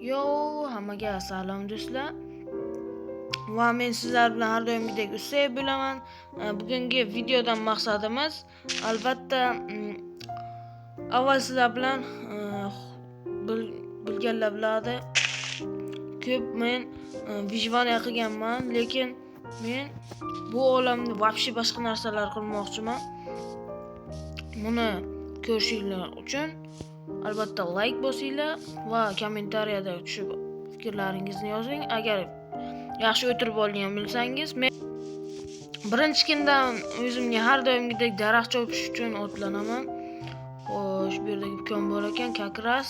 Yo, hammaga salom do'stlar. Va men sizlar bilan har doimgidek Usey bo'laman. Bugungi videodan maqsadimiz albatta avval sizlar bilan bilganlar biladi. Ko'p men vijvaniya qilganman, lekin men bu olamda vobshe boshqa narsalar qilmoqchiman. Buni ko'rishinglar uchun albatta like bosinglar va kommentariyada tushib fikrlaringizni yozing. Agar yaxshi o'tirib olgan bo'lsangiz, men birinchi kundan o'zimga har doimgidek daraxt chopish uchun otlanaman. Xo'sh, bu yerdagi ukam bor ekan, kakras.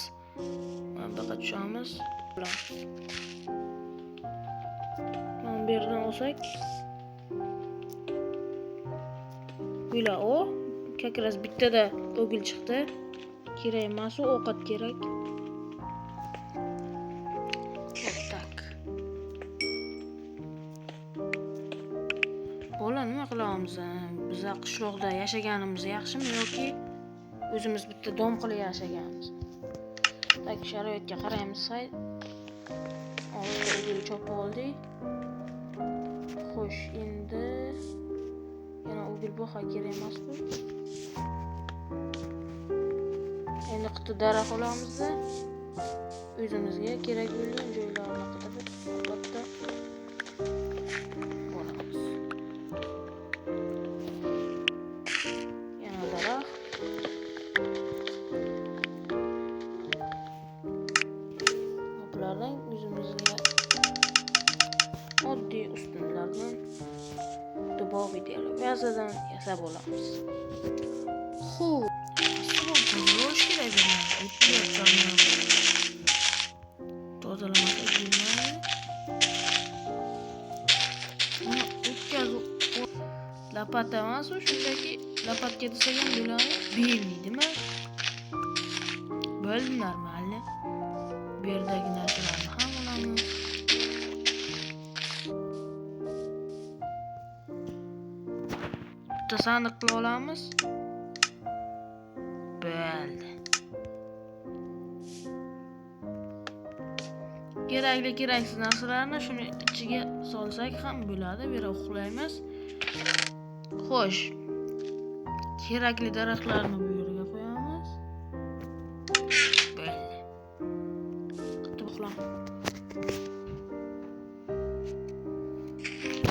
Baqa tushamiz. Mana bu yerdan olsak. Buyla o kakras bittada o'gil chiqdi. Kerak emas, ovqat kerak. Tak. Bola nima qilamiz? Biz qishloqda yashaganimiz yaxshimi yoki o'zimiz bitta dom qilib yashaganmiz? Tak, sharoitga qaraymiz. O'g'il chopib oldik. Xo'sh, endi yana o'g'il boqa kerak emas-ku. Endi qit'a daraxt olamizda o'zimizga kerak bo'lgan joylarni qidirib albatta boramiz. Yana daraxt. Bulardan o'zimizga oddiy ustunlardan duboviy derazadan yasab olamiz. Xo'p, Roş kerak tozalamak bilmaydi. Buni o'tkazib lapata emas, shunchaki lapatga desak ham bo'ladi. Bermaydimi? Bo'ldinglarmi hali? Bu yerdagi narsalarni ham olamiz. Bitta sandiq qilib olamiz. Bo'ldi. Keraksiz narsalarni shuni ichiga solsak ham bo'ladi. Bu yerga uxlaymiz. Xo'sh. Kerakli daraxtlarni bu yerga qo'yamiz. Bo'ldi. Qitib uxlam.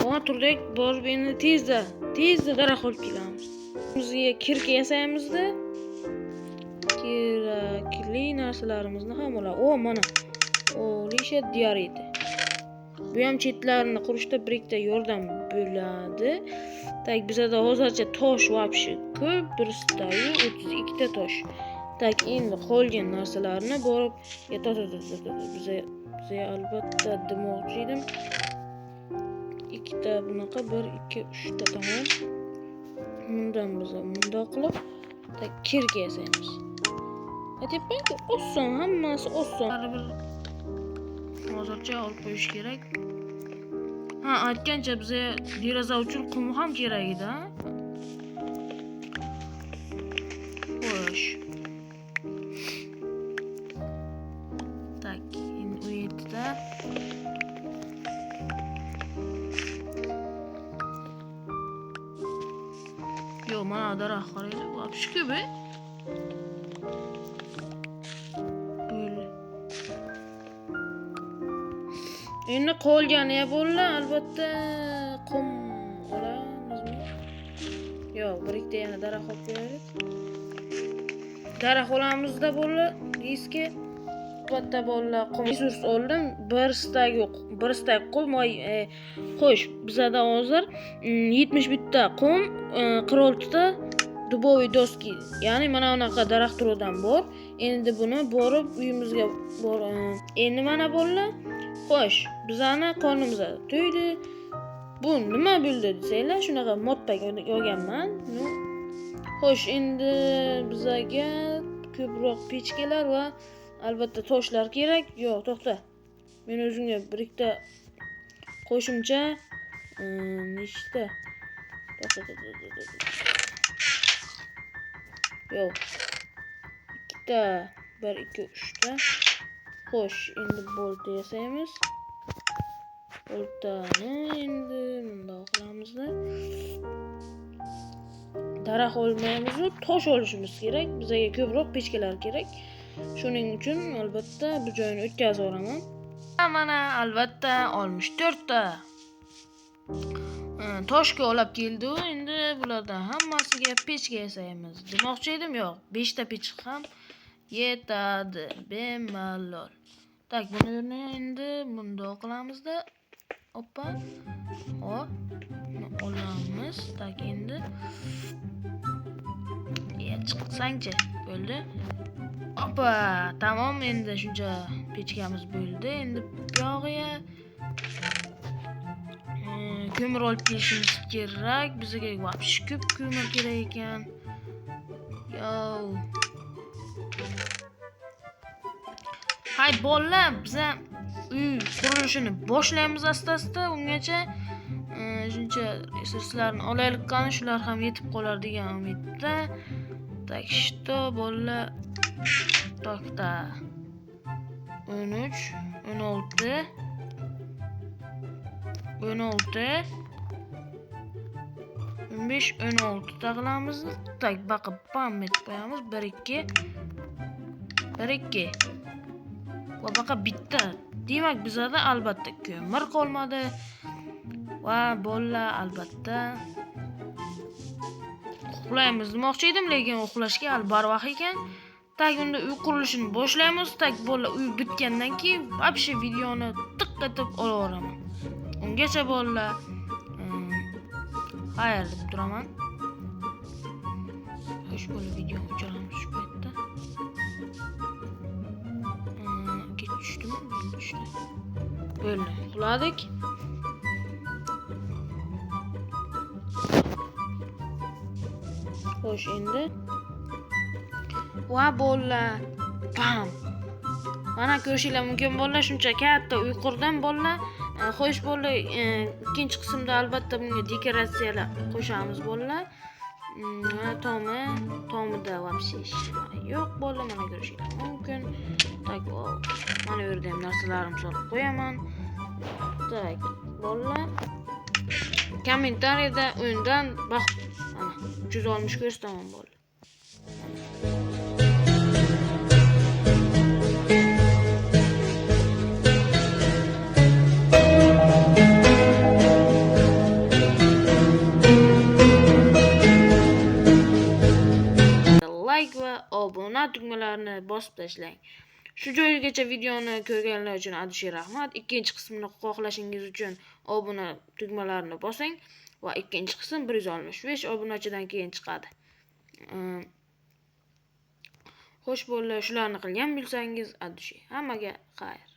Ona turdek borib endi tezda daraxt olib kelamiz. Bizga kirka yasaymizda kerakli narsalarimizni ham olamiz. O, mana. Lisha diareti. Bu ham chetlarini qurishda birikta yordam bo'ladi. Tak, bizda hozircha tosh vobshe ko'p, biristagi 32 ta tosh. Tak, endi qolgan narsalarni borib bizga albatta demoqchi edim. Ikkita bunaqa 1 2 3 ta tamom. Bundan biz bundoq qilib tak kirga yasaymiz. Aytayapman-ku, oson, hammasi oson. Baribir hozircha olib qo'yish kerak. Aytgancha bizga deraza uchun qum ham kerak edi. Xo'sh. Tak, endi u yerda yo, mana daraxt qaranglar, vobshe ko'p. Endi qolgani bo'llar, albatta qum olamizmi? Yo'q, birikta yana daraxt olib qo'yaylik. Daraxt olamizda bo'llar, deysiz-ki, albatta bo'llar qum resurs oldim. Bir stak qum. Xo'sh, bizda hozir 70 bitta qum, 46 ta duboviy doski, ya'ni mana bunaqa daraxt turidan bor. Endi buni borib uyimizga endi mana bo'llar. Xo'sh, bizani qornimizga to'ydi. Bu nima bo'ldi desanglar, shunaqa modpak olganman. Xo'sh, endi bizga ko'proq pechkalar va albatta toshlar kerak. Yo'q, to'xta. Men o'zimga birikta qo'shimcha nechta? Yo'q. Ikkita 1 2 3 ta Xo'sh, endi bolta yasaymiz. Boltani endi bundoq qilamizda. Daraxt olmaymiz, tosh olishimiz kerak. Bizga ko'proq pechkalar kerak. Shuning uchun albatta bu joyini o'tkazib olaman. Mana albatta 64 ta toshga olib keldi. Endi bulardan hammasiga pechka yasaymiz. Demoqchi edim, yo'q. 5 ta pech ham yetadi. Bemalol. Tak, buni endi bundoq qilamizda. Hoppa. Hop. Olamiz. Tak, endi chiqsangchi bo'ldi. Hoppa, tamom, endi shuncha pechkamiz bo'ldi. Endi bu yog'iga ko'mir olib kelishimiz kerak. Bizga vobshe ko'p ko'mir kerak ekan. Hay bolalar, biz uy qurilishini boshlaymiz asta-asta. Ungacha shuncha resurslarni olaylik qani, shular ham yetib qolar degan umidda. Так что bolalar, takta 13, 16, 16, 15, 16 taqlamiz. Tak, baqib bam etib qo'yamiz. 1 2 1 2 va baqa bitta. Demak, bizada albatta ko'mir qolmadi. Va bolalar, albatta uxlaymiz demoqchi edim, lekin uxlashga hali barvaqt ekan. Tak, unda uy qurilishini boshlaymiz. Tak, bolalar, uy bitgandan keyin vobshe videoni tiq etib olaveraman. Ungacha bolalar, xayr deb turaman. Xo'sh, bo'la video o'chiramiz shu paytda. Kech tushdimi? Tushdi. Bo'ldi, uxladik. Xo'sh, endi va bolalar, bam. Mana ko'rishinglar mumkin bolalar, shuncha katta uy qurdim bolalar. Xo'sh bolalar, ikkinchi qismda albatta bunga dekoratsiyalar qo'shamiz bolalar. Tomida vobshe yo'q bolalar, mana ko'rishinglar mumkin. Tak, mana bu yerda ham narsalarimni solib qo'yaman. Tak, bolalar, kommentariyada o'yindan mana 360 ko'rsataman bolalar. Like va obuna tugmalarini bosib tashlang. Shu joygacha videoni ko'rganlar uchun adashir rahmat. Ikkinchi qismini xohlashingiz uchun obuna tugmalarini bosing va ikkinchi qism 165 obunachidan keyin chiqadi. Xo'sh bolalar, shularni qilgan bilsangiz adashir. Hammaga xayr.